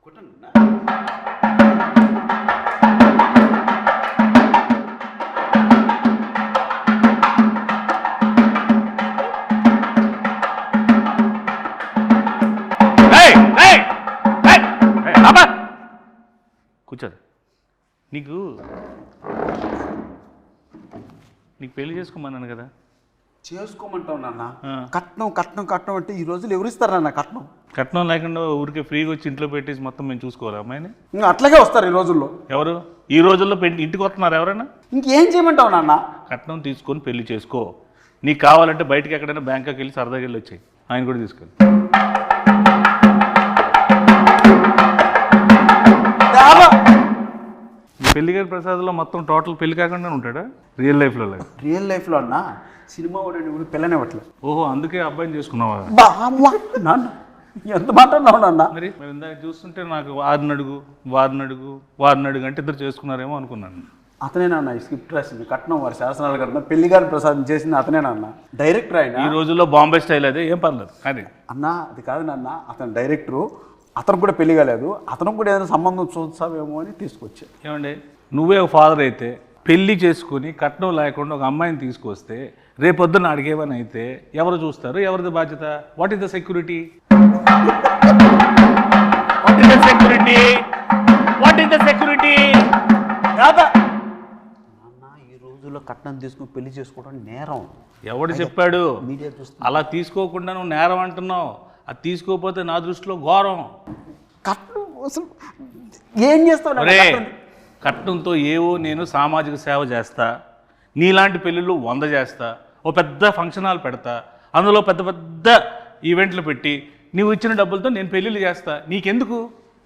కూర్చోదు. నీకు పెళ్లి చేసుకోమన్నాను కదా. చేసుకోమంటావు నాన్న. కట్నం కట్నం కట్నం అంటే ఈ రోజులు ఎవరిస్తారు నాన్న కట్నం? కట్నం లేకుండా ఊరికే ఫ్రీగా వచ్చి ఇంట్లో పెట్టేసి మొత్తం మేము చూసుకోవాలి అమ్మాయిని. అట్లాగే వస్తారు ఈ రోజుల్లో. ఎవరు ఈ రోజుల్లో ఇంటికి వస్తున్నారు ఎవరైనా? ఇంకేం చేయమంటావు నాన్న? కట్నం తీసుకొని పెళ్లి చేసుకో. నీకు కావాలంటే బయటకి ఎక్కడైనా బ్యాంకాకి వెళ్ళి సరదాగా వెళ్ళి వచ్చాయి. ఆయన కూడా తీసుకెళ్ళి. పెళ్లి గారి ప్రసాద్లో మొత్తం టోటల్ పెళ్లి కాకుండా ఉంటాడా రియల్ లైఫ్లో? రియల్ లైఫ్లో అన్నా సినిమా వాడు పిల్లని ఇవ్వట్లేదు. ఓహో, అందుకే అబ్బాయిని చేసుకున్నావా? నాన్న ఎంత మాట్లాడినావు నాన్న? మరి ఇందాక చూస్తుంటే నాకు వారిని అడుగు అంటే ఇద్దరు చేసుకున్నారేమో అనుకున్నాను. అతనే నాన్న ఈ స్క్రిప్ట్ రాసింది, కట్నం వారి శాసనాలు కట్టిన పెళ్లి గారి ప్రసాదం చేసింది అతనే నాన్న. డైరెక్టర్ ఆయన. ఈ రోజుల్లో బాంబే స్టైల్ అదే, ఏం పర్లేదు. కానీ అన్న అది కాదు నాన్న, అతను డైరెక్టరు. అతను కూడా పెళ్లి కాలేదు, అతను కూడా ఏదైనా సంబంధం చూస్తావేమో అని తీసుకొచ్చా. ఏమండి, నువ్వే ఒక ఫాదర్ అయితే పెళ్లి చేసుకుని కట్నం లేకుండా ఒక అమ్మాయిని తీసుకొస్తే రేపొద్దున అడిగేవని అయితే ఎవరు చూస్తారు? ఎవరిది బాధ్యత? What is the security? ఈ రోజుల్లో కట్నం తీసుకుని పెళ్లి చేసుకోవడం నేరం. ఎవడు చెప్పాడు? మీడియా చూస్తుంది. అలా తీసుకోకుండా నువ్వు నేరం అంటున్నావు. అది తీసుకోకపోతే నా దృష్టిలో ఘోరం. కట్నం అసలు ఏం చేస్తావు? కట్నంతో ఏవో నేను సామాజిక సేవ చేస్తా, నీలాంటి పెళ్ళిళ్ళు 100 చేస్తా, ఓ పెద్ద ఫంక్షన్ హాల్ పెడతా, అందులో పెద్ద పెద్ద ఈవెంట్లు పెట్టి నువ్వు ఇచ్చిన డబ్బులతో నేను పెళ్ళిళ్ళు చేస్తా. నీకెందుకు?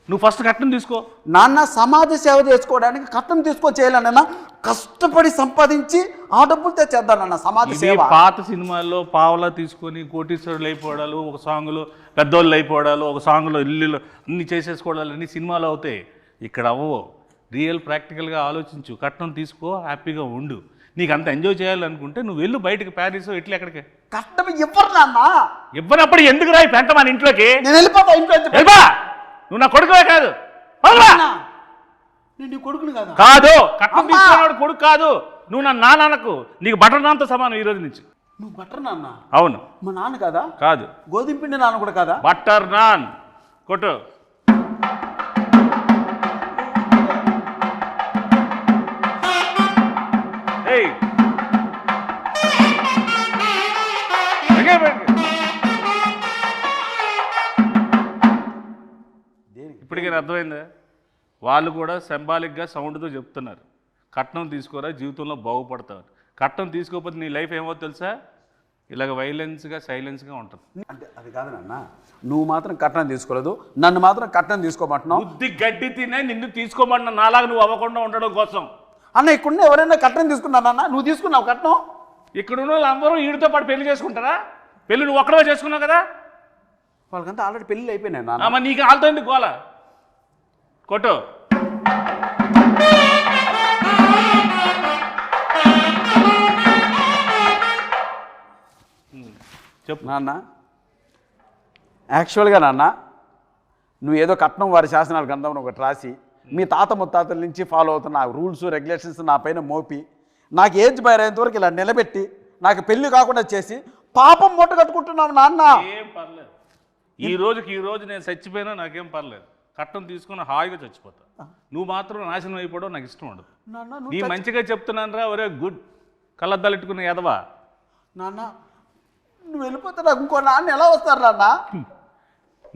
నువ్వు ఫస్ట్ కట్నం తీసుకో. నాన్న సమాజ సేవ చేసుకోవడానికి కట్నం చేయాలన్నా కష్టపడి సంపాదించి ఆ డబ్బులు తెచ్చేద్దానన్న సమాజ సేవ. పాత సినిమాల్లో పావలా తీసుకొని కోటీశ్వరులు అయిపోవడాలు, ఒక సాంగ్లో పెద్దోళ్ళు అయిపోవడాలు, ఒక సాంగ్లో ఇల్లు అన్ని చేసేసుకోవడాలు అన్ని సినిమాలు అవుతాయి. ఇక్కడ అవ్వవు. రియల్ ప్రాక్టికల్గా ఆలోచించు. కట్నం తీసుకో, హ్యాపీగా ఉండు. నీకు అంత ఎంజాయ్ చేయాలనుకుంటే నువ్వు వెళ్ళు బయటకు, ప్యారిస్ ఇట్లా ఎక్కడికి. కట్నం ఇవ్వరు నాన్న. ఇవ్వనప్పుడు ఎందుకు రాయి పెంట మన ఇంట్లోకి? నేను వెళ్ళిపోతా ఇంట్లో. నువ్వు నా కొడుకువే కాదు. నేను కొడుకుని కాదు. కాదు, కట్నం తీసుకున్నాడు కొడుకు కాదు. నువ్వు నా నాన్నకు, నీకు బటర్ నాన్తో సమానం ఈ రోజు నుంచి. నువ్వు బటర్ నాన్న? అవును. మా నాన్న కాదా? కాదు. గోధుమ పిండి నాన్న కూడా కాదా? బటర్ నాన్ కొట్టు. ఇప్పటికీ అర్థమైందా? వాళ్ళు కూడా సింబాలిక్గా సౌండ్తో చెప్తున్నారు, కట్నం తీసుకోరా జీవితంలో బాగుపడతావు. కట్నం తీసుకోకపోతే నీ లైఫ్ ఏమో తెలుసా? ఇలాగ వైలెన్స్గా సైలెన్స్గా ఉంటుంది. అంటే అది కాదు నాన్న, నువ్వు మాత్రం కట్నం తీసుకోలేదు, నన్ను మాత్రం కట్నం తీసుకోమంటున్నావు. బుద్ధి గడ్డి తినే నిన్ను తీసుకోమంటున్నా, నాలాగా నువ్వు అవ్వకుండా ఉండడం కోసం. అన్న ఇక్కడ ఎవరైనా కట్నం తీసుకున్నానన్న? నువ్వు తీసుకున్నావు కట్నం? ఇక్కడ ఉన్న వాళ్ళందరూ వీడితో పాటు పెళ్లి చేసుకుంటారా? పెళ్లి నువ్వు ఒక్కడే చేసుకున్నావు కదా. వాళ్ళకంతా ఆల్రెడీ పెళ్ళి అయిపోయినాయి నాన్న. నీకు వాళ్ళతో ఎందుకు గోల? కొట్టు. చెప్పు నాన్న. యాక్చువల్గా నాన్న, నువ్వు ఏదో కట్నం వారి శాసనాలు గ్రంథం ఒకటి రాసి మీ తాత ముత్తాతల నుంచి ఫాలో అవుతున్న రూల్స్ రెగ్యులేషన్స్ నా పైన మోపి నాకు ఏజ్ బయరేంత వరకు ఇలా నిలబెట్టి నాకు పెళ్లి కాకుండా చేసి పాపం మూట కట్టుకుంటున్నావు నాన్న. ఏం పర్లేదు, ఈ రోజు నేను చచ్చిపోయినా నాకేం పర్లేదు. కట్నం తీసుకుని హాయిగా చచ్చిపోతా. నువ్వు మాత్రం నాశనం అయిపోవడం నాకు ఇష్టం ఉండదు. నీ మంచిగా చెప్తున్నాను రా. ఒరే గుడ్ కళ్ళద్దాలెట్టుకున్న ఎదవా. నాన్న నువ్వు వెళ్ళిపోతే నాకు ఇంకో నాన్న ఎలా వస్తారు నాన్న?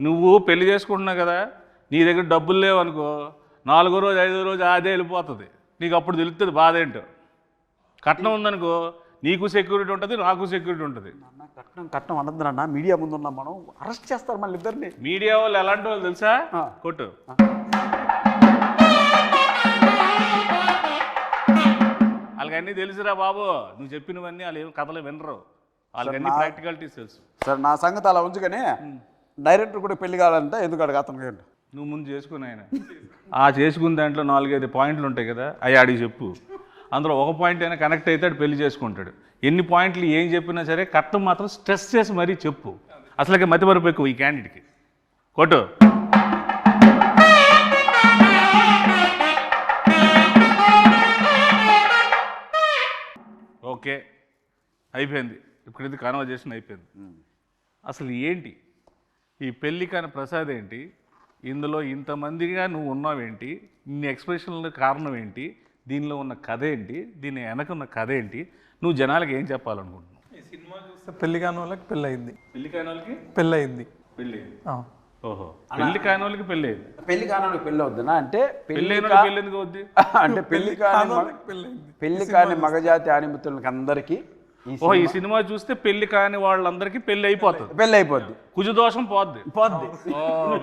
నువ్వు పెళ్లి చేసుకుంటున్నావు కదా, నీ దగ్గర డబ్బులు లేవనుకో, 4వ రోజు 5వ రోజు అదే వెళ్ళిపోతుంది. నీకు అప్పుడు తెలుస్తుంది బాధ ఏంటో. కట్నం ఉందనుకో, నీకు సెక్యూరిటీ ఉంటుంది, నాకు సెక్యూరిటీ ఉంటుంది. కట్నం అనద్దు నాన్న, మీడియా ముందు ఉన్నాం మనం, అరెస్ట్ చేస్తారు మళ్ళీ ఇద్దరిని. మీడియా వాళ్ళు ఎలాంటి వాళ్ళు తెలుసా? కొట్టు. వాళ్ళకన్నీ తెలుసురా బాబు. నువ్వు చెప్పినవన్నీ వాళ్ళు ఏం కథలు వినరు. వాళ్ళకన్నీ ప్రాక్టికాలిటీస్ తెలుసు. సరే నా సంగతి అలా ఉంచుకొని డైరెక్టర్ కూడా పెళ్లి కావాలంటే ఎందుకు అడగ అతను? నువ్వు ముందు చేసుకుని ఆయన ఆ చేసుకున్న దాంట్లో 4-5 పాయింట్లు ఉంటాయి కదా, అవి అడిగి చెప్పు. అందులో ఒక పాయింట్ అయినా కనెక్ట్ అవుతాడు, పెళ్లి చేసుకుంటాడు. ఎన్ని పాయింట్లు ఏం చెప్పినా సరే కట్నం మాత్రం స్ట్రెస్ చేసి మరీ చెప్పు. అసలుకే మతిమరుపు ఎక్కువ ఈ క్యాండిడేట్కి. కొట్టు. ఓకే అయిపోయింది, ఇప్పుడు ఇది కాన్వర్జేషన్ అయిపోయింది. అసలు ఏంటి ఈ పెళ్ళి కాని ప్రసాద్ ఏంటి, ఇందులో ఇంతమందిగా నువ్వు ఉన్నావేంటి, ఇన్ని ఎక్స్ప్రెషన్ల కారణం ఏంటి, దీనిలో ఉన్న కథ ఏంటి, దీని వెనక ఉన్న కథ ఏంటి, నువ్వు జనాలకు ఏం చెప్పాలనుకుంటున్నావు? ఈ సినిమా చూస్తే పెళ్లి కాని వాళ్ళకి పెళ్ళి అయింది, పెళ్లి కాని వాళ్ళకి పెళ్ళి అయింది. పెళ్ళి, ఓహో పెళ్లి కాని వాళ్ళకి పెళ్ళి అయింది. పెళ్లి కాని పెళ్ళి అవుతుందా అంటే పెళ్ళి పెళ్ళి ఎందుకు అవుద్ది? అంటే పెళ్లి కాని పెళ్లి కాని మగజాతి ఆనిమితులకి అందరికీ ఓహో ఈ సినిమా చూస్తే పెళ్లి కాని వాళ్ళందరికీ పెళ్లి అయిపోతుంది, పెళ్ళి అయిపోద్ది, కుజ దోషం పోద్ది.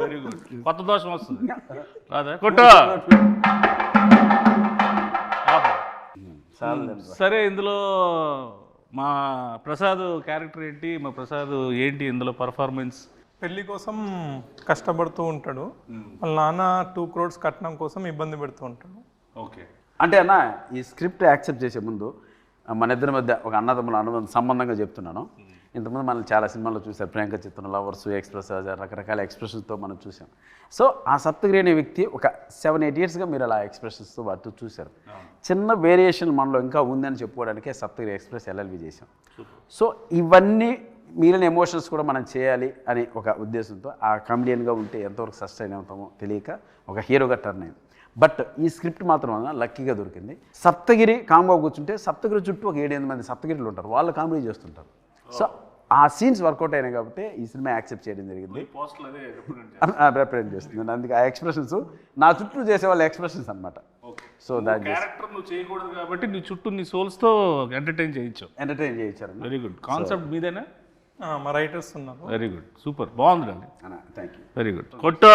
వెరీ గుడ్, కొత్త దోషం వస్తుంది అదే కొట్టు. సరే, ఇందులో మా ప్రసాద్ క్యారెక్టర్ ఏంటి, మా ప్రసాద్ ఏంటి ఇందులో పర్ఫార్మెన్స్? పెళ్లి కోసం కష్టపడుతూ ఉంటాడు, వాళ్ళ నాన్న 2 crores కట్నం కోసం ఇబ్బంది పెడుతూ ఉంటాడు. ఓకే, అంటే అన్న ఈ స్క్రిప్ట్ యాక్సెప్ట్ చేసే ముందు మన ఇద్దరి మధ్య ఒక అన్నదమ్ముల అనుబంధం సంబంధంగా చెప్తున్నాను. ఇంతకుముందు మనం చాలా సినిమాల్లో చూసాం, ప్రియాంక చిత్రం, లవర్స్, ఎక్స్ప్రెస్, రకరకాల ఎక్స్ప్రెషన్స్తో మనం చూసాం. సో ఆ సప్తగిరి అనే వ్యక్తి ఒక 7-8 yearsగా మీరు అలా ఎక్స్ప్రెషన్స్తో వాటితో చూశారు. చిన్న వేరియేషన్ మనలో ఇంకా ఉందని చెప్పుకోవడానికే సప్తగిరి ఎక్స్ప్రెస్ ఎల్ఎల్బి చేసాం. సో ఇవన్నీ మిగిలిన ఎమోషన్స్ కూడా మనం చేయాలి అని ఒక ఉద్దేశంతో ఆ కామెడియన్గా ఉంటే ఎంతవరకు సస్టైన్ అవుతామో తెలియక ఒక హీరోగా టర్న్ అయింది. బట్ ఈ స్క్రిప్ట్ మాత్రం లక్కీగా దొరికింది. సప్తగిరి కామ్గా కూర్చుంటే సప్తగిరి చుట్టూ ఒక 7-8 మంది సప్తగిరిలు ఉంటారు, వాళ్ళు కామెడీ చేస్తుంటారు. సో ఆ సీన్స్ వర్కౌట్ అయినాయి కాబట్టి ఈ సినిమా యాక్సెప్ట్ చేయడం జరిగింది, రిప్రజెంట్ చేస్తుంది. అందుకే ఆ ఎక్స్ప్రెషన్స్ నా చుట్టూ చేసే వాళ్ళ ఎక్స్ప్రెషన్స్ అనమాట. సో దాని క్యారెక్టర్ నువ్వు చేయకూడదు కాబట్టి నీ చుట్టూ నీ సోల్స్తో ఎంటర్టైన్ చేయించారు. వెరీ గుడ్, కాన్సెప్ట్ మీదేనా? మా రైటర్స్ ఉన్నారు. వెరీ గుడ్, సూపర్, బాగుందండి. Thank you. వెరీ గుడ్, కొట్టు.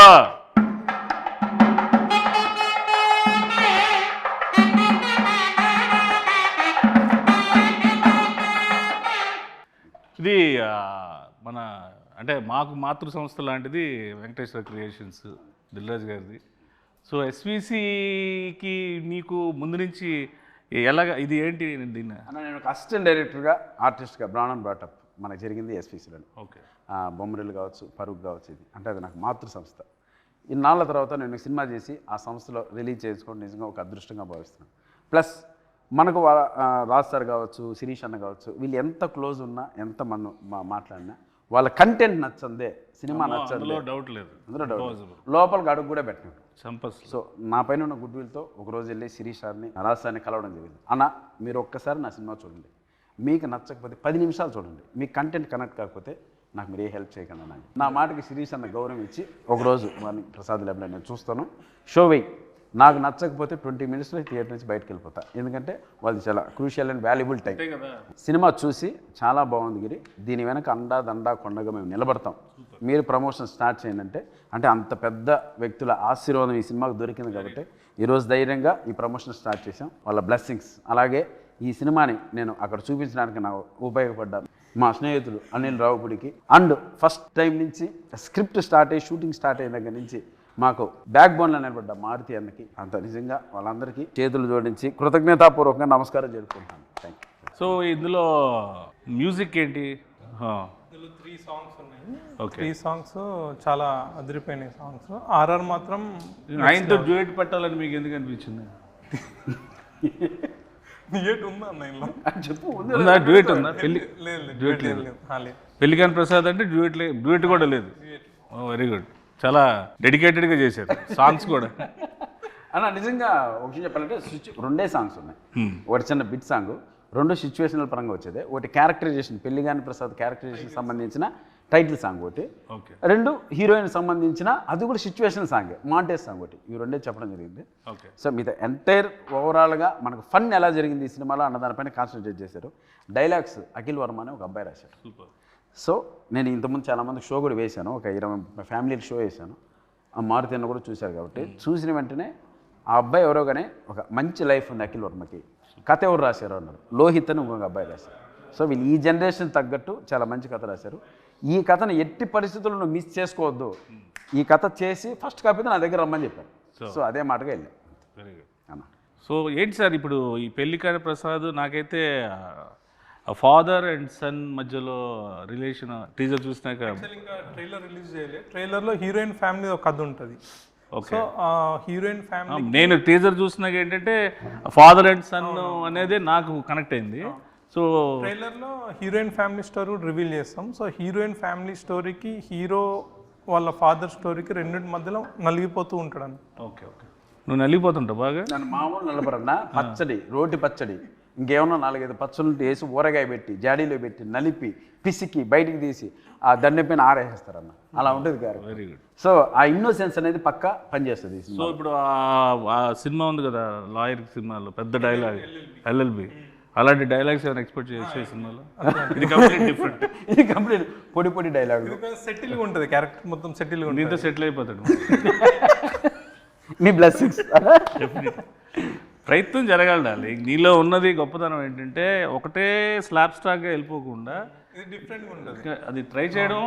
ఇది మన అంటే మాకు మాతృ సంస్థ లాంటిది వెంకటేశ్వర క్రియేషన్స్, దిల్రాజు గారిది. సో ఎస్విసికి నీకు ముందు నుంచి ఎలాగ ఇది ఏంటి దీన్ని? నేను ఒక అసిస్టెంట్ డైరెక్టర్గా ఆర్టిస్ట్గా బ్రాండ్ బ్రాటప్ మనకు జరిగింది ఎస్విసిలో. ఓకే, బొమ్మరిల్లు కావచ్చు, పరుగు కావచ్చు, ఇది అంటే అది నాకు మాతృ సంస్థ. ఇన్నాళ్ళ తర్వాత నేను సినిమా చేసి ఆ సంస్థలో రిలీజ్ చేసుకోవడం నిజంగా ఒక అదృష్టంగా భావిస్తున్నాను. ప్లస్ మనకు రాజ్ సార్ కావచ్చు, శిరీష్ అన్న కావచ్చు, వీళ్ళు ఎంత క్లోజ్ ఉన్నా, ఎంత మనం మాట్లాడినా వాళ్ళ కంటెంట్ నచ్చందే, సినిమా నచ్చందే, డౌట్ లేదు, అందులో డౌట్, లోపలికి అడుగు కూడా పెట్టినాడు. సో నా పైన ఉన్న గుడ్ విల్తో ఒకరోజు వెళ్ళి శిరీష్ సార్ని, రాజ్ సార్ని కలవడం జరిగింది. అన్న మీరు ఒక్కసారి నా సినిమా చూడండి, మీకు నచ్చకపోతే 10 నిమిషాలు చూడండి, మీకు కంటెంట్ కనెక్ట్ కాకపోతే నాకు మీరు ఏ హెల్ప్ చేయకండి అన్న. నా మాటకి శిరీష్ అన్న గౌరవం ఇచ్చి ఒకరోజు వారిని ప్రసాద్ ల్యాబ్లో నేను చూస్తాను, షో వెయ్యి, నాకు నచ్చకపోతే 20 minutesలో థియేటర్ నుంచి బయటకు వెళ్ళిపోతా, ఎందుకంటే వాళ్ళు చాలా crucial and valuable time. Cinema చూసి చాలా బాగుంది గిరి, దీని వెనక అండా దండా కొండగా మేము నిలబడతాం, మీరు ప్రమోషన్ స్టార్ట్ చేయండి అంటే అంత పెద్ద వ్యక్తుల ఆశీర్వాదం ఈ సినిమాకు దొరికింది కాబట్టి ఈరోజు ధైర్యంగా ఈ ప్రమోషన్ స్టార్ట్ చేసాం. వాళ్ళ బ్లెస్సింగ్స్, అలాగే ఈ సినిమాని నేను అక్కడ చూపించడానికి నాకు ఉపయోగపడ్డాను మా స్నేహితులు అనిల్ రావుపుడికి. అండ్ ఫస్ట్ టైం నుంచి స్క్రిప్ట్ స్టార్ట్ అయ్యి షూటింగ్ స్టార్ట్ అయిన దగ్గర నుంచి మాకు బ్యాక్ బోన్లో నిలబడ్డ మారుతి అన్నకి, అంత నిజంగా వాళ్ళందరికీ చేతులు జోడించి కృతజ్ఞతాపూర్వకంగా నమస్కారం జరుపుకుంటాను. Thank you. సో ఇందులో మ్యూజిక్ ఏంటి? ఇందులో 3 songs ఉన్నాయి. ఓకే, 3 songs చాలా అదిరిపోయినాయి సాంగ్స్. ఆర్ఆర్ మాత్రం ఆయనతో డ్యూయట్ పెట్టాలని మీకు ఎందుకు అనిపించింది? డ్యూయట్ ఉందా అన్న ఇందులో? చెప్పు. ఉందా డ్యూయట్ ఉందా? డ్యూయట్ లేదు. పెళ్లికాని ప్రసాద్ అంటే డ్యూయట్ కూడా లేదు. వెరీ గుడ్, చాలా డెడికేటెడ్గా చేశారు సాంగ్స్ కూడా. అన్న నిజంగా ఒక విషయం చెప్పాలంటే 2 songs ఉన్నాయి. ఒకటి చిన్న బిట్ సాంగ్, 2 సిచ్యువేషనల్ పరంగా వచ్చేది. ఒకటి క్యారెక్టరైజేషన్, పెళ్లిగాని ప్రసాద్ క్యారెక్టరైజేషన్ సంబంధించిన టైటిల్ సాంగ్ ఒకటి, 2 హీరోయిన్ సంబంధించిన అది కూడా సిచ్యువేషన్ సాంగ్, మాంటేజ్ సాంగ్ ఒకటి. ఈ 2 చెప్పడం జరిగింది. సో మీతో ఎంటైర్ ఓవరాల్గా మనకు ఫన్ ఎలా జరిగింది ఈ సినిమాలో అన్న దానిపైన కాన్సన్ట్రేట్ చేశారు. డైలాగ్స్ అఖిల్ వర్మ అని ఒక అబ్బాయి రాశారు. సో నేను ఇంతకుముందు చాలామంది షో కూడా వేశాను, ఒక 20 ఫ్యామిలీకి షో వేశాను. ఆ మారుతి అన్న కూడా చూశారు కాబట్టి చూసిన వెంటనే ఆ అబ్బాయి ఎవరో కానీ ఒక మంచి లైఫ్ ఉంది అఖిల్ వర్మకి, కథ ఎవరు రాశారు అన్నారు, లోహిత్ అని ఇంకొక అబ్బాయి రాశారు. సో వీళ్ళు ఈ జనరేషన్ తగ్గట్టు చాలా మంచి కథ రాశారు. ఈ కథను ఎట్టి పరిస్థితుల్లో మిస్ చేసుకోవద్దు, ఈ కథ చేసి ఫస్ట్ కాపీ నా దగ్గర రమ్మని చెప్పారు. సో అదే మాటగా వెళ్ళాను. వెరీ గుడ్ అన్న. సో ఏంటి సార్ ఇప్పుడు ఈ పెళ్లికాని ప్రసాద్, నాకైతే ఫాదర్ అండ్ సన్ మధ్యలో రిలేషన్ టీజర్ చూసినాక, ఇంకా ట్రైలర్ రిలీజ్ చేయలేదు. ట్రైలర్లో హీరోయిన్ ఫ్యామిలీ ఒక కథ ఉంటుంది. సో హీరోయిన్ ఫ్యామిలీ నేను టీజర్ చూసినాక ఏంటంటే ఫాదర్ అండ్ సన్ అనేది నాకు కనెక్ట్ అయింది. సో ట్రైలర్లో హీరోయిన్ ఫ్యామిలీ స్టోరీ కూడా రివీల్ చేస్తాం. సో హీరోయిన్ ఫ్యామిలీ స్టోరీకి హీరో వాళ్ళ ఫాదర్ స్టోరీకి రెండింటి మధ్యలో నలిగిపోతూ ఉంటాడు. ఓకే ఓకే, నువ్వు నలిగిపోతుంటావు బాగా. నన్ను మామూలు నలపరన్నా పచ్చడి, రోటి పచ్చడి, ఇంకేమన్నా 4-5 పచ్చళ్ళు వేసి ఊరగాయ పెట్టి జాడీలో పెట్టి నలిపి పిసికి బయటికి తీసి ఆ దండె పైన ఆరేస్తారన్న. అలా ఉంటుంది క్యారెక్టర్. Very good. సో ఆ ఇన్నోసెన్స్ అనేది పక్కా పనిచేస్తుంది. సో ఇప్పుడు ఆ సినిమా ఉంది కదా లాయర్ సినిమాలో పెద్ద డైలాగ్ ఎల్ఎల్బి, అలాంటి డైలాగ్స్ ఏమైనా ఎక్స్పెక్ట్ చేసే సినిమాలో? ఇది కంప్లీట్ డిఫరెంట్. ఇది కంప్లీట్ పొడి పొడి డైలాగ్, సెటిల్గా ఉంటుంది క్యారెక్టర్ మొత్తం సెటిల్గా ఉంటుంది. దీంతో సెటిల్ అయిపోతాడు. మీ బ్లెస్సింగ్స్. ప్రయత్నం జరగాలి డార్లింగ్. నీలో ఉన్నది గొప్పతనం ఏంటంటే ఒకటే స్లాబ్ స్టాక్గా వెళ్ళిపోకుండా ఇది డిఫరెంట్గా ఉంటుంది. అది ట్రై చేయడం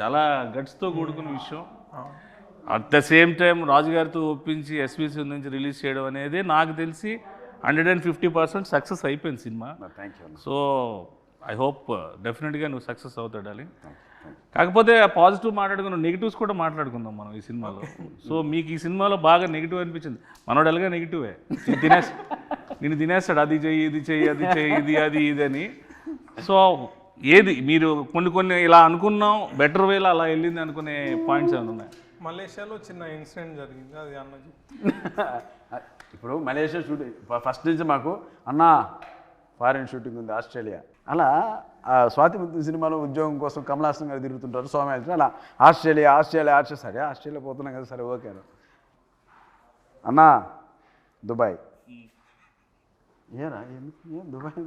చాలా గట్స్తో కూడుకున్న విషయం. అట్ ద సేమ్ టైం రాజుగారితో ఒప్పించి ఎస్విసి నుంచి రిలీజ్ చేయడం అనేది నాకు తెలిసి 150% సక్సెస్ అయిపోయింది cinema. Thank you. So I hope డెఫినెట్గా నువ్వు సక్సెస్ అవుతావు డార్లింగ్. కాకపోతే పాజిటివ్ మాట్లాడుకున్న నెగిటివ్స్ కూడా మాట్లాడుకుందాం మనం ఈ సినిమాలో. సో మీకు ఈ సినిమాలో బాగా నెగిటివ్ అనిపించింది. మనోడు ఎలాగా నెగిటివే, నేను తినేస్తాడు, అది చెయ్యి ఇది చెయ్యి అది చెయ్యి ఇది అది ఇది అని. సో ఏది మీరు కొన్ని ఇలా అనుకున్నాం బెటర్ వేలో అలా వెళ్ళింది అనుకునే పాయింట్స్ ఏమైనా ఉన్నాయి? మలేషియాలో చిన్న ఇన్సిడెంట్ జరిగింది, అది అన్న ఇప్పుడు మలేషియా షూటింగ్ ఫస్ట్ నుంచి మాకు అన్న ఫారిన్ షూటింగ్ ఉంది ఆస్ట్రేలియా. అలా స్వాతి ముత్యం సినిమాలో ఉద్యోగం కోసం కమలాసన్ గారు తిరుగుతుంటారు సోమయాజీ. అలా ఆస్ట్రేలియా సరే ఆస్ట్రేలియా పోతున్నాం కదా, సరే ఓకే అన్నా దుబాయ్. ఏరా ఏం దుబాయ్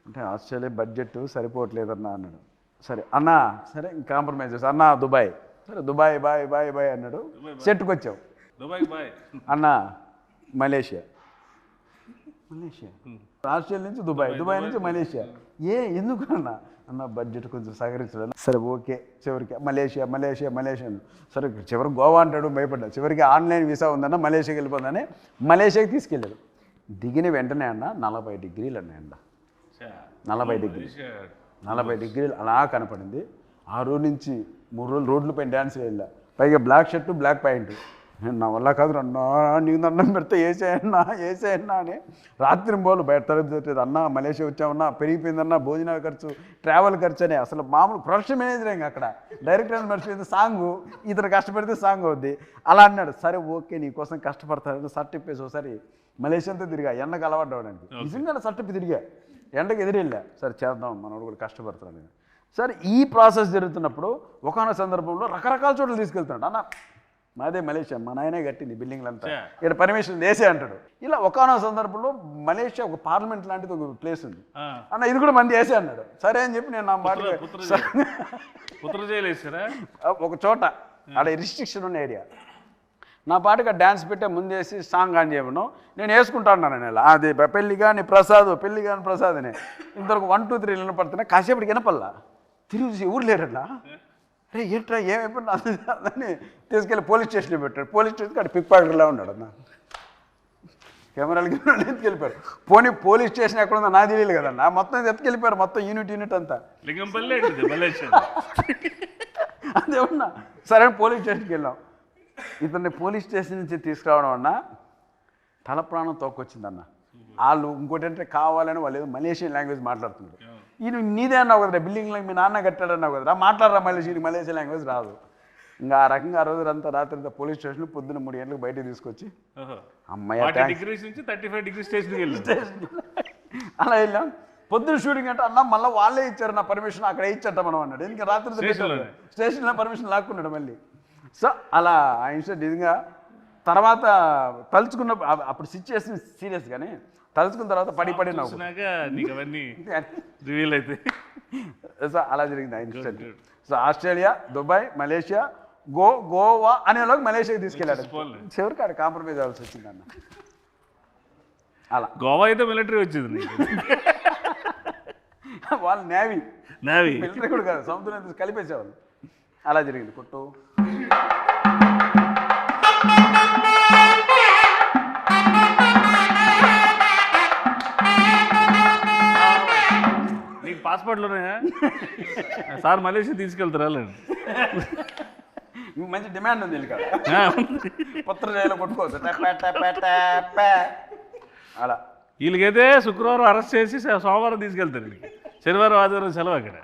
అంటే ఆస్ట్రేలియా బడ్జెట్ సరిపోవట్లేదన్నా అన్నాడు. సరే అన్నా సరే కాంప్రమైజ్ చేస్తా అన్నా దుబాయ్. సరే దుబాయ్ బాయ్ అన్నాడు. సెట్కి వచ్చావు. దుబాయ్ బాయ్ అన్నా మలేషియా. ఆస్ట్రేలియా నుంచి దుబాయ్ నుంచి మలేషియా. ఎందుకు అన్న బడ్జెట్ కొంచెం సహకరించడం. సరే ఓకే చివరికి మలేషియా. సరే చివరికి గోవా అంటాడు, భయపడ్డా. చివరికి ఆన్లైన్ వీసా ఉందన్న మలేషియాకి వెళ్ళిపోతుందని మలేషియాకి తీసుకెళ్ళాడు. దిగిన వెంటనే అన్న 40 డిగ్రీలు అన్న ఎండ. 40 డిగ్రీలు అలా కనపడింది. ఆ రోజు నుంచి 3 రోజులు రోడ్ల పైన డ్యాన్స్ వెళ్ళా. పైగా బ్లాక్ షర్టు బ్లాక్ ప్యాంటు. నా వల్ల కాదు అన్నా, నీకు దండం పెడితే వేసేయన్నా అని రాత్రి పోలు బయట తరగతి అన్న మలేషియా వచ్చామన్నా, పెరిగిపోయిందన్నా భోజనాల ఖర్చు ట్రావెల్ ఖర్చు అని. అసలు మామూలు ప్రొడక్షన్ మేనేజర్ ఇంకా అక్కడ డైరెక్టర్ మర్చిపోయింది సాంగు, ఇతను కష్టపడితే సాంగ్ అవుద్ది అలా అన్నాడు. సరే ఓకే నీకోసం కష్టపడతాడు. సర్టిఫికేట్స్ ఒకసారి మలేషియాతో తిరిగా ఎండకు అలవాటు అవడానికి. నిజంగా సర్టిఫికేట్ తిరిగా ఎండకు ఎదురెళ్ళా. సరే చేద్దాం మనోడు కూడా కష్టపడతాడు. సరే ఈ ప్రాసెస్ జరుగుతున్నప్పుడు ఒకనొక సందర్భంలో రకరకాల చోట్ల తీసుకెళ్తున్నాడు. అన్న మాదే మలేషియా, మా నాయనే కట్టింది బిల్డింగ్లంతా, ఇక్కడ పర్మిషన్ వేసే అంటాడు. ఇలా ఒకనొక సందర్భంలో మలేషియా ఒక పార్లమెంట్ లాంటిది ఒక ప్లేస్ ఉంది అన్న, ఇది కూడా మంది వేసే అన్నాడు. సరే అని చెప్పి నేను నా మాట ఒక చోట అక్కడ రిస్ట్రిక్షన్ ఉన్న ఏరియా నా పాటుగా డ్యాన్స్ పెట్టే ముందేసి సాంగ్ ఆన్ చేయను నేను వేసుకుంటాను. నేను అది పెళ్ళి కానీ ప్రసాద్ అని ఇంతవరకు 1 2 3 వినపడుతున్నాయి. కాసేపటికి వినపల్లా తిరిగి ఎవరు లేరట్లా. అరే ఏంట్రా ఏమైపోయినా అని తీసుకెళ్ళి పోలీస్ స్టేషన్లో పెట్టాడు. పోలీస్ స్టేషన్కి అక్కడ పిక్ పాకెట్లా ఉన్నాడు అన్న. కెమెరాలు ఎత్తుకెళ్ళిపోయారు. పోలీస్ స్టేషన్ ఎక్కడ ఉందో నాకు తెలియదు కదన్నా. మొత్తం ఎత్తుకెళ్ళిపోయారు, మొత్తం యూనిట్ అంతా. అదేమన్నా సరే పోలీస్ స్టేషన్కి వెళ్ళాం. ఇతన్ని పోలీస్ స్టేషన్ నుంచి తీసుకురావడం అన్న తల ప్రాణం తోకొచ్చిందన్న. వాళ్ళు ఇంకోటి అంటే కావాలని వాళ్ళు ఏదో మలేషియన్ లాంగ్వేజ్ మాట్లాడుతున్నారు. ఈయన నీదే అన్నావు కదరా, బిల్డింగ్లో మీ నాన్న కట్టాడన్నావు కదరా, మాట్లాడరా మలేషియన్ లాంగ్వేజ్ రాదు. ఇంకా ఆ రకంగా ఆ రోజు అంతా రాత్రి పోలీస్ స్టేషన్ పొద్దున్న 3 గంటలకు బయటకు తీసుకొచ్చి అమ్మాయి అలా వెళ్ళాం. పొద్దున్న షూటింగ్ అంటే అన్న మళ్ళీ వాళ్ళే ఇచ్చారు నా పర్మిషన్, అక్కడ ఇచ్చట మనం అన్నాడు. ఇంకా రాత్రి స్టేషన్లో పర్మిషన్ లాక్కున్నాడు మళ్ళీ. సో అలా ఆ ఇన్సిడెంట్ నిజంగా తర్వాత తలుచుకున్న అప్పుడు సిచ్యువేషన్ సీరియస్ కానీ తలుచుకున్న తర్వాత పడి నవ్వు. సో అలా జరిగింది ఆ incident. So Australia, Dubai, Malaysia, Goa అనేలోకి మలేషియాకి తీసుకెళ్ళాడు. చివరికి ఆడ కాంప్రమైజ్ అవ్వాల్సి వచ్చింది అన్న. అలా గోవా అయితే మిలిటరీ వచ్చింది, వాళ్ళు నేవీ మిలిటరీ కూడా కాదు, సముద్రం కలిపేసేవాళ్ళు. అలా జరిగింది కొట్టు. నీకు పాస్పోర్ట్లోనే సార్ మలేషియా తీసుకెళ్తారా? మంచి డిమాండ్ ఉంది పత్ర జైలు కొట్టుకోవచ్చు అలా. వీళ్ళకైతే శుక్రవారం అరెస్ట్ చేసి సోమవారం తీసుకెళ్తారు వీళ్ళకి, శనివారం ఆదివారం సెలవు అక్కడ.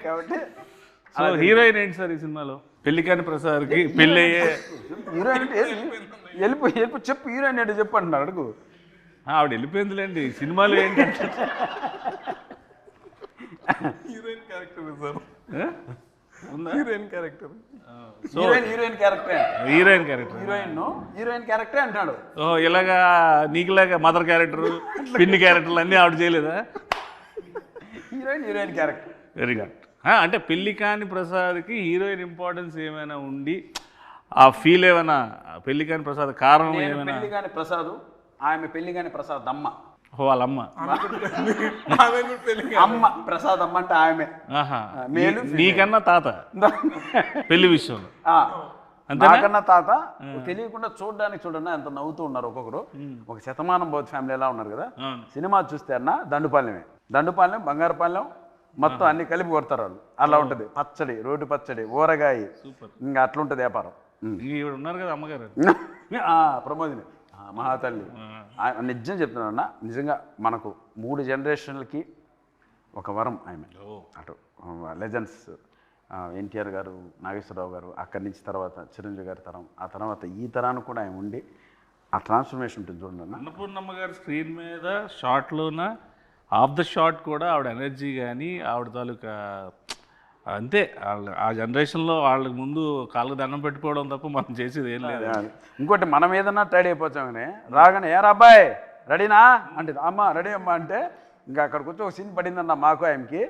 కాబట్టి సో హీరోయిన్ ఏంటి సార్ ఈ సినిమాలో? పెళ్లికాని ప్రసాద్కి పెళ్ళి అయ్యే హీరోయిన్ అంటే వెళ్ళిపో చెప్పు, హీరోయిన్ అంటే చెప్పు అంటున్నారు, అడుగు. ఆవిడ వెళ్ళిపోయిందిలేండి, సినిమాలో ఏంటంటే హీరోయిన్ క్యారెక్టర్ సార్, ఆ? ఉందా? Heroine character. సో హీరోయిన్ క్యారెక్టరే, హీరోయిన్ క్యారెక్టర్. హీరోయిన్ క్యారెక్టరే అంటాడు. ఓ ఇలాగా నీకులాగా మదర్ క్యారెక్టర్, పిన్ని క్యారెక్టర్లు అన్నీ ఆవిడ చేయలేదా? Heroine character. Very good. అంటే పెళ్లి కాని ప్రసాద్కి హీరోయిన్ ఇంపార్టెన్స్ ఏమైనా ఉండి ఆ ఫీల్ ఏమైనా, పెళ్లి కాని ప్రసాద్ కారణం ఏమైనా? పెళ్లి కాని ప్రసాద్, ఆమె పెళ్లి కాని ప్రసాద్ అమ్మ. వాళ్ళ అమ్మ అమ్మ ప్రసాద్ అమ్మ అంటే ఆమె. ఆహా. మేలు నీకన్నా తాత పెళ్లి విషయంలో నాకన్నా తాత. తెలియకుండా చూడండి ఎంత నవ్వుతూ ఉన్నారు ఒక్కొక్కరు. ఒక శతమానం బౌద్ధ ఫ్యామిలీ ఎలా ఉన్నారు కదా. సినిమా చూస్తే అన్న దండుపాలెం బంగారుపాలెం మొత్తం అన్ని కలిపి కొడతారు వాళ్ళు. అలా ఉంటుంది పచ్చడి, రోడ్డు పచ్చడి, ఊరగాయ, ఇంకా అట్లుంటుంది వ్యాపారం. ఈవిడ ఉన్నారు కదా అమ్మగారు, ప్రమోదిని మహాతల్లి. నిజం చెప్తున్నా, నిజంగా మనకు 3 జనరేషన్లకి ఒక వరం ఆమె. అటు లెజెండ్స్ ఎన్టీఆర్ గారు, నాగేశ్వరరావు గారు, అక్కడి నుంచి తర్వాత చిరంజీవి గారి తరం, ఆ తర్వాత ఈ తరానికి కూడా ఆయన ఉండి ఆ ట్రాన్స్ఫర్మేషన్ ఉంటుంది చూడండి అన్న. అన్నపూర్ణమ్మ గారు స్క్రీన్ మీద షార్ట్లోన ఆఫ్ ద షాట్ కూడా ఆవిడ ఎనర్జీ కానీ ఆవిడ తాలూకా అంతే. ఆ జనరేషన్లో వాళ్ళకి ముందు కాళ్ళకు దండం పెట్టుకోవడం తప్ప మనం చేసేది ఏం లేదు. ఇంకోటి మనం ఏదన్నా రెడీ అయిపోతామని రాగానే ఏరా అబ్బాయి రెడీనా అంటే అమ్మ రెడీ అమ్మా అంటే ఇంకా అక్కడికి వచ్చి ఒక సీన్ పడిందన్న మాకు ఆయనకి.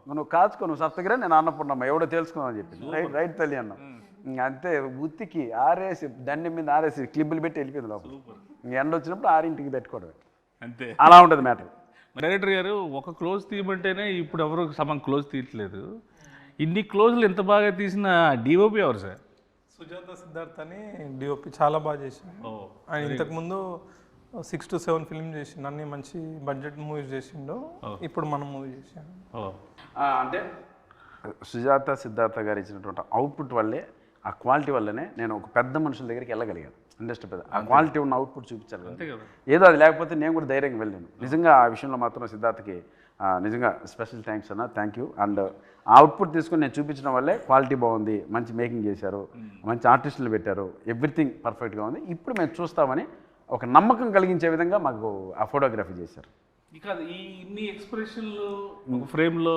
నువ్వు కాచుకో, నువ్వు సత్తగిరా, నేను అన్నపూర్ణమ్మ ఎవడో తెలుసుకుందామని చెప్పి రైట్ తల్లి అన్న. ఇంకా అంతే ఉత్తికి ఆరేసి దండం మీద ఆరేసి క్లిబ్బులు పెట్టి వెళ్ళిపోయింది లోపల. ఇంక ఎండ వచ్చినప్పుడు 6ంటికి పెట్టుకోవడం అంతే. అలా ఉంటుంది మ్యాటర్. డైరెక్టర్ గారు ఒక క్లోజ్ తీయమంటేనే ఇప్పుడు ఎవరు సగం క్లోజ్ తీయట్లేదు. ఇన్ని క్లోజ్లు ఎంత బాగా తీసిన డిఓపి ఎవరు సార్? సుజాత సిద్ధార్థ్ అని డిఓపి చాలా బాగా చేసిండు. ఆయన ఇంతకుముందు 6 to 7 ఫిల్మ్ చేసిండు, అన్ని మంచి బడ్జెట్ మూవీస్ చేసిండు. ఇప్పుడు మనం మూవీ చేసాము. అంటే సుజాత సిద్ధార్థ గారు ఇచ్చినటువంటి అవుట్పుట్ వల్లే, ఆ క్వాలిటీ వల్లనే నేను ఒక పెద్ద మనుషుల దగ్గరికి వెళ్ళగలిగాను. ఇండస్ట్రీ పెద్ద ఆ క్వాలిటీ ఉన్న అవుట్పుట్ చూపించాలి కదా. ఏదో అది లేకపోతే నేను కూడా ధైర్యంగా వెళ్ళాను. నిజంగా ఆ విషయంలో మాత్రం సిద్ధార్థకి నిజంగా స్పెషల్ థ్యాంక్స్ అన్న, థ్యాంక్ యూ. అండ్ ఆ అవుట్పుట్ తీసుకొని నేను చూపించడం వల్లే క్వాలిటీ బాగుంది, మంచి మేకింగ్ చేశారు, మంచి ఆర్టిస్టులు పెట్టారు, ఎవ్రీథింగ్ పర్ఫెక్ట్గా ఉంది, ఇప్పుడు మేము చూస్తామని ఒక నమ్మకం కలిగించే విధంగా మాకు ఆ ఫోటోగ్రఫీ చేశారు. ఇక ఈ ఇన్ని ఎక్స్ప్రెషన్లు ఒక ఫ్రేమ్లో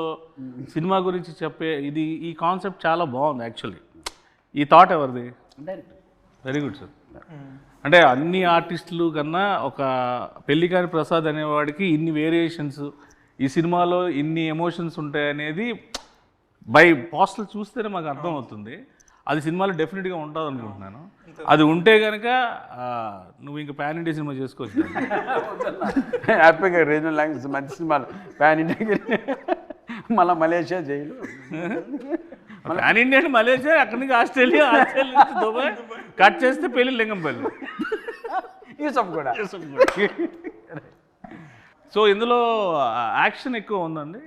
సినిమా గురించి చెప్పే ఈ కాన్సెప్ట్ చాలా బాగుంది యాక్చువల్లీ. ఈ థాట్ ఎవరిది? డైరెక్ట్. Very good sir. అంటే అన్ని ఆర్టిస్టులు కన్నా ఒక పెళ్లికాని ప్రసాద్ అనేవాడికి ఇన్ని వేరియేషన్స్, ఈ సినిమాలో ఇన్ని ఎమోషన్స్ ఉంటాయనేది బై పోస్టల్ చూస్తేనే మాకు అర్థమవుతుంది. అది సినిమాలో డెఫినెట్గా ఉంటుంది అనుకుంటున్నాను. అది ఉంటే కనుక నువ్వు ఇంకా పాన్ ఇండియా సినిమా చేసుకోవచ్చు. హ్యాపీగా రీజనల్ లాంగ్వేజ్ మంచి సినిమాలు పాన్ ఇండియాకి, మళ్ళీ Malaysia jail, pan India Malaysia, అక్కడి నుంచి ఆస్ట్రేలియా నుంచి దుబాయ్, కట్ చేస్తే పెళ్ళి లింగంపల్లి, యూసఫ్ కూడా. సో ఇందులో యాక్షన్ ఎక్కువ ఉందండి,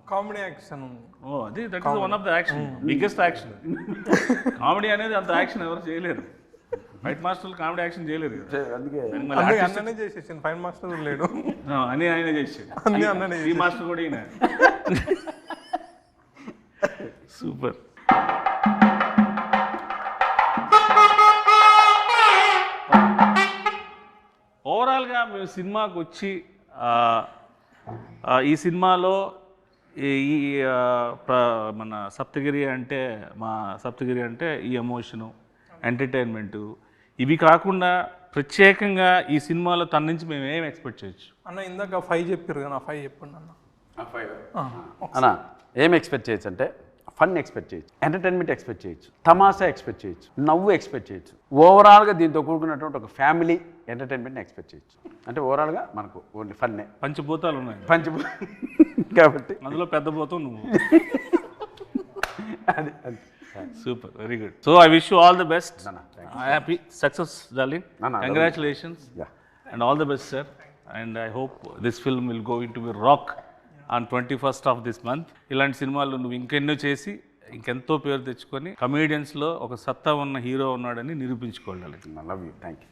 కామెడీ యాక్షన్ ఉంది. అది that is one of the action, biggest action. Comedy అనేది అంత యాక్షన్ ఎవరు చేయలేరు. ఫైట్ మాస్టర్లు కామెడీ యాక్షన్ చేయలేరు. అందుకే అన్ననే చేసేసాను, ఫైన్ మాస్టర్ లేడు అని ఆయన చేసాడు, అన్ననే ఈ మాస్టర్ కూడా ఈయన. సూపర్. ఓవరాల్గా మేము సినిమాకి వచ్చి ఈ సినిమాలో మన సప్తగిరి అంటే ఈ ఎమోషను, ఎంటర్టైన్మెంటు, ఇవి కాకుండా ప్రత్యేకంగా ఈ సినిమాలో తన నుంచి మేము ఏం ఎక్స్పెక్ట్ చేయొచ్చు అన్న? ఇందాక 5 చెప్పారు కదా, 5 చెప్పండి అన్న. అన్నా ఏం ఎక్స్పెక్ట్ చేయొచ్చు అంటే ఫన్ ఎక్స్పెక్ట్ చేయొచ్చు, ఎంటర్టైన్మెంట్ ఎక్స్పెక్ట్ చేయొచ్చు, తమాషా ఎక్స్పెక్ట్ చేయొచ్చు, నవ్వు ఎక్స్పెక్ట్ చేయొచ్చు. ఓవరాల్గా దీంతో కూడుకున్నటువంటి ఒక ఫ్యామిలీ ఎంటర్టైన్మెంట్ని ఎక్స్పెక్ట్ చేయొచ్చు. అంటే ఓవరాల్గా మనకు ఓన్లీ ఫన్నే. పంచభూతాలు ఉన్నాయి కాబట్టి అందులో పెద్ద భూతం నువ్వు. అది super, very good. So I wish you all the best. Happy success darling, congratulations and all the best sir. And I hope this film will go in to be rock on 21st of this month. ఇలాంటి సినిమాలు నువ్వు ఇంకెన్నో చేసి ఇంకెంతో పేరు తెచ్చుకొని కమేడియన్స్లో ఒక సత్తా ఉన్న హీరో ఉన్నాడని నిరూపించుకోవాలి. Love you, thank you.